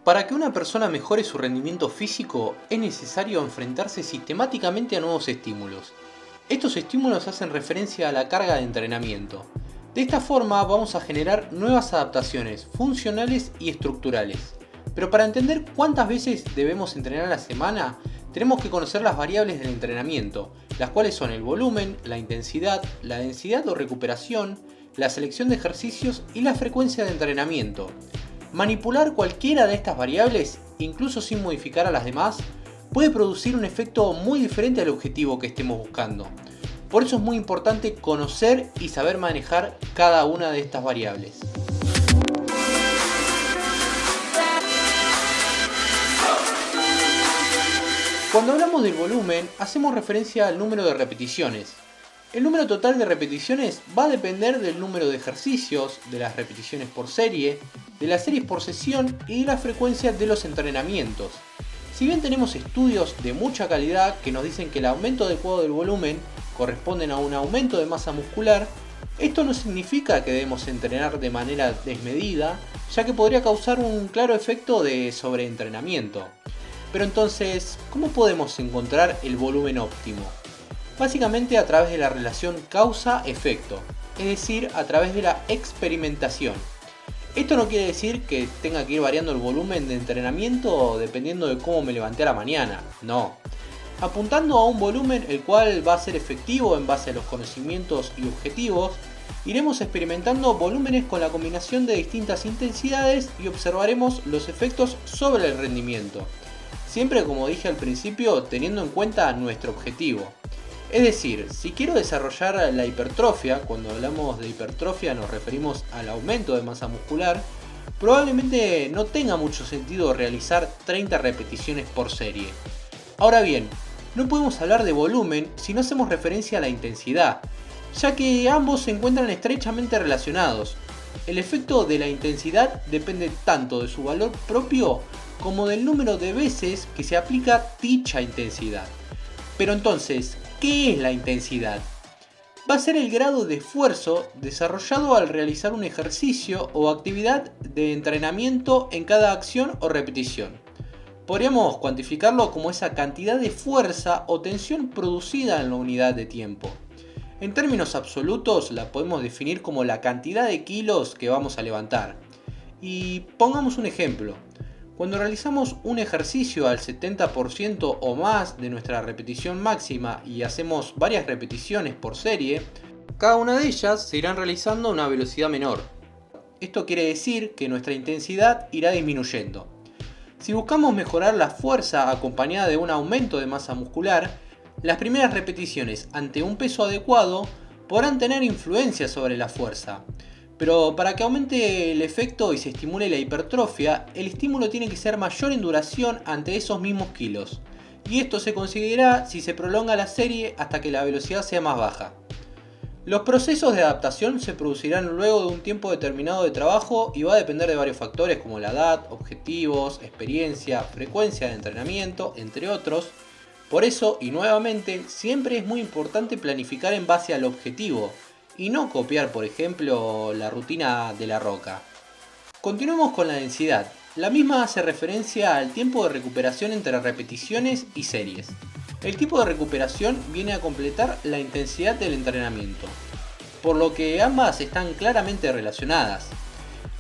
Para que una persona mejore su rendimiento físico, es necesario enfrentarse sistemáticamente a nuevos estímulos. Estos estímulos hacen referencia a la carga de entrenamiento. De esta forma vamos a generar nuevas adaptaciones funcionales y estructurales. Pero para entender cuántas veces debemos entrenar a la semana, tenemos que conocer las variables del entrenamiento, las cuales son el volumen, la intensidad, la densidad o recuperación, la selección de ejercicios y la frecuencia de entrenamiento. Manipular cualquiera de estas variables, incluso sin modificar a las demás, puede producir un efecto muy diferente al objetivo que estemos buscando. Por eso es muy importante conocer y saber manejar cada una de estas variables. Cuando hablamos del volumen, hacemos referencia al número de repeticiones. El número total de repeticiones va a depender del número de ejercicios, de las repeticiones por serie, de las series por sesión y de la frecuencia de los entrenamientos. Si bien tenemos estudios de mucha calidad que nos dicen que el aumento adecuado del volumen corresponde a un aumento de masa muscular, esto no significa que debemos entrenar de manera desmedida, ya que podría causar un claro efecto de sobreentrenamiento. Pero entonces, ¿cómo podemos encontrar el volumen óptimo? Básicamente a través de la relación causa-efecto, es decir, a través de la experimentación. Esto no quiere decir que tenga que ir variando el volumen de entrenamiento dependiendo de cómo me levanté a la mañana, no. Apuntando a un volumen el cual va a ser efectivo en base a los conocimientos y objetivos, iremos experimentando volúmenes con la combinación de distintas intensidades y observaremos los efectos sobre el rendimiento. Siempre, como dije al principio, teniendo en cuenta nuestro objetivo. Es decir, si quiero desarrollar la hipertrofia, cuando hablamos de hipertrofia nos referimos al aumento de masa muscular, probablemente no tenga mucho sentido realizar 30 repeticiones por serie. Ahora bien, no podemos hablar de volumen si no hacemos referencia a la intensidad, ya que ambos se encuentran estrechamente relacionados. El efecto de la intensidad depende tanto de su valor propio como del número de veces que se aplica dicha intensidad. Pero entonces, ¿qué es la intensidad? Va a ser el grado de esfuerzo desarrollado al realizar un ejercicio o actividad de entrenamiento en cada acción o repetición. Podríamos cuantificarlo como esa cantidad de fuerza o tensión producida en la unidad de tiempo. En términos absolutos la podemos definir como la cantidad de kilos que vamos a levantar. Y pongamos un ejemplo. Cuando realizamos un ejercicio al 70% o más de nuestra repetición máxima y hacemos varias repeticiones por serie, cada una de ellas se irán realizando a una velocidad menor. Esto quiere decir que nuestra intensidad irá disminuyendo. Si buscamos mejorar la fuerza acompañada de un aumento de masa muscular, las primeras repeticiones ante un peso adecuado podrán tener influencia sobre la fuerza. Pero para que aumente el efecto y se estimule la hipertrofia, el estímulo tiene que ser mayor en duración ante esos mismos kilos. Y esto se conseguirá si se prolonga la serie hasta que la velocidad sea más baja. Los procesos de adaptación se producirán luego de un tiempo determinado de trabajo y va a depender de varios factores como la edad, objetivos, experiencia, frecuencia de entrenamiento, entre otros. Por eso, y nuevamente, siempre es muy importante planificar en base al objetivo y no copiar, por ejemplo, la rutina de La Roca. Continuemos con la densidad. La misma hace referencia al tiempo de recuperación entre repeticiones y series. El tiempo de recuperación viene a completar la intensidad del entrenamiento, por lo que ambas están claramente relacionadas.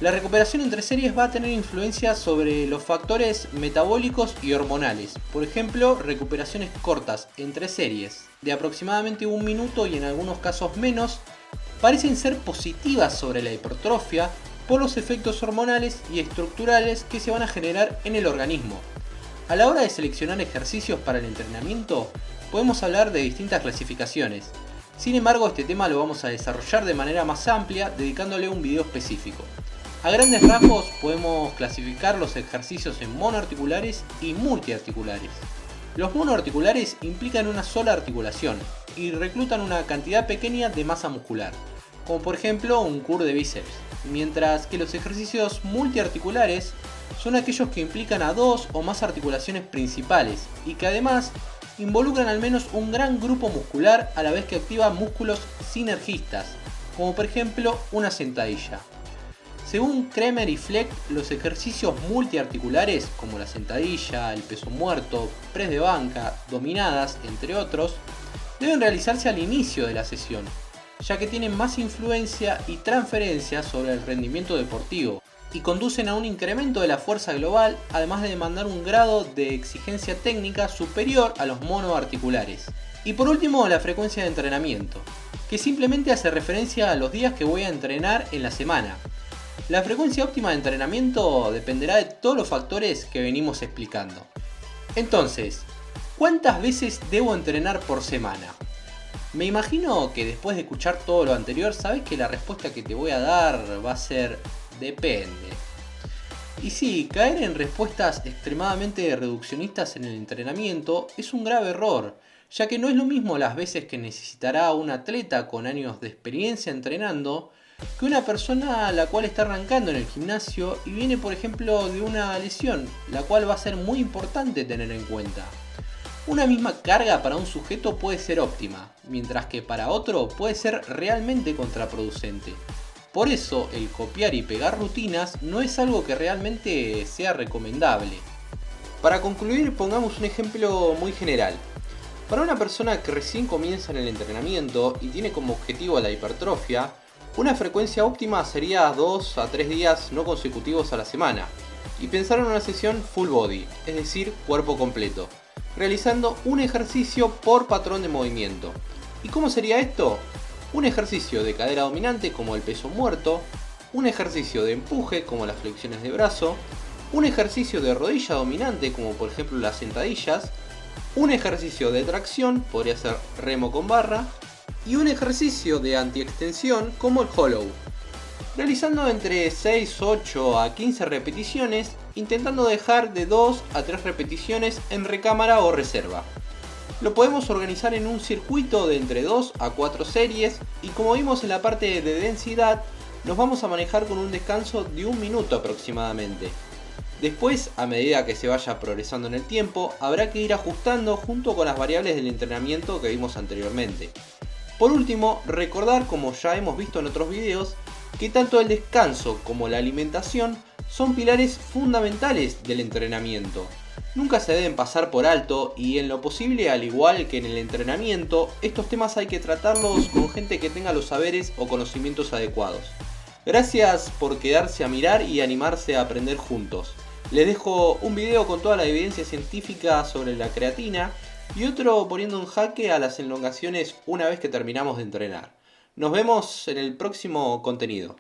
La recuperación entre series va a tener influencia sobre los factores metabólicos y hormonales. Por ejemplo, recuperaciones cortas entre series de aproximadamente 1 minuto y en algunos casos menos parecen ser positivas sobre la hipertrofia por los efectos hormonales y estructurales que se van a generar en el organismo. A la hora de seleccionar ejercicios para el entrenamiento, podemos hablar de distintas clasificaciones. Sin embargo, este tema lo vamos a desarrollar de manera más amplia, dedicándole un video específico. A grandes rasgos podemos clasificar los ejercicios en monoarticulares y multiarticulares. Los monoarticulares implican una sola articulación y reclutan una cantidad pequeña de masa muscular, como por ejemplo un curl de bíceps, mientras que los ejercicios multiarticulares son aquellos que implican a 2 o más articulaciones principales y que además involucran al menos un gran grupo muscular a la vez que activan músculos sinergistas, como por ejemplo una sentadilla. Según Kremer y Fleck, los ejercicios multiarticulares como la sentadilla, el peso muerto, press de banca, dominadas, entre otros, deben realizarse al inicio de la sesión, ya que tienen más influencia y transferencia sobre el rendimiento deportivo y conducen a un incremento de la fuerza global, además de demandar un grado de exigencia técnica superior a los monoarticulares. Y por último, la frecuencia de entrenamiento, que simplemente hace referencia a los días que voy a entrenar en la semana. La frecuencia óptima de entrenamiento dependerá de todos los factores que venimos explicando. Entonces, ¿cuántas veces debo entrenar por semana? Me imagino que después de escuchar todo lo anterior, sabes que la respuesta que te voy a dar va a ser depende. Y sí, caer en respuestas extremadamente reduccionistas en el entrenamiento es un grave error, ya que no es lo mismo las veces que necesitará un atleta con años de experiencia entrenando que una persona a la cual está arrancando en el gimnasio y viene por ejemplo de una lesión, la cual va a ser muy importante tener en cuenta. Una misma carga para un sujeto puede ser óptima, mientras que para otro puede ser realmente contraproducente. Por eso el copiar y pegar rutinas no es algo que realmente sea recomendable. Para concluir, pongamos un ejemplo muy general. Para una persona que recién comienza en el entrenamiento y tiene como objetivo la hipertrofia, una frecuencia óptima sería 2 a 3 días no consecutivos a la semana, y pensar en una sesión full body, es decir, cuerpo completo, realizando un ejercicio por patrón de movimiento. ¿Y cómo sería esto? Un ejercicio de cadera dominante como el peso muerto, un ejercicio de empuje como las flexiones de brazo, un ejercicio de rodilla dominante como por ejemplo las sentadillas, un ejercicio de tracción, podría ser remo con barra, y un ejercicio de antiextensión como el hollow, realizando entre 6, 8 a 15 repeticiones, intentando dejar de 2 a 3 repeticiones en recámara o reserva. Lo podemos organizar en un circuito de entre 2 a 4 series y como vimos en la parte de densidad, nos vamos a manejar con un descanso de 1 minuto aproximadamente. Después, a medida que se vaya progresando en el tiempo, habrá que ir ajustando junto con las variables del entrenamiento que vimos anteriormente. Por último, recordar, como ya hemos visto en otros videos, que tanto el descanso como la alimentación son pilares fundamentales del entrenamiento. Nunca se deben pasar por alto y en lo posible, al igual que en el entrenamiento, estos temas hay que tratarlos con gente que tenga los saberes o conocimientos adecuados. Gracias por quedarse a mirar y animarse a aprender juntos. Les dejo un video con toda la evidencia científica sobre la creatina y otro poniendo en jaque a las elongaciones una vez que terminamos de entrenar. Nos vemos en el próximo contenido.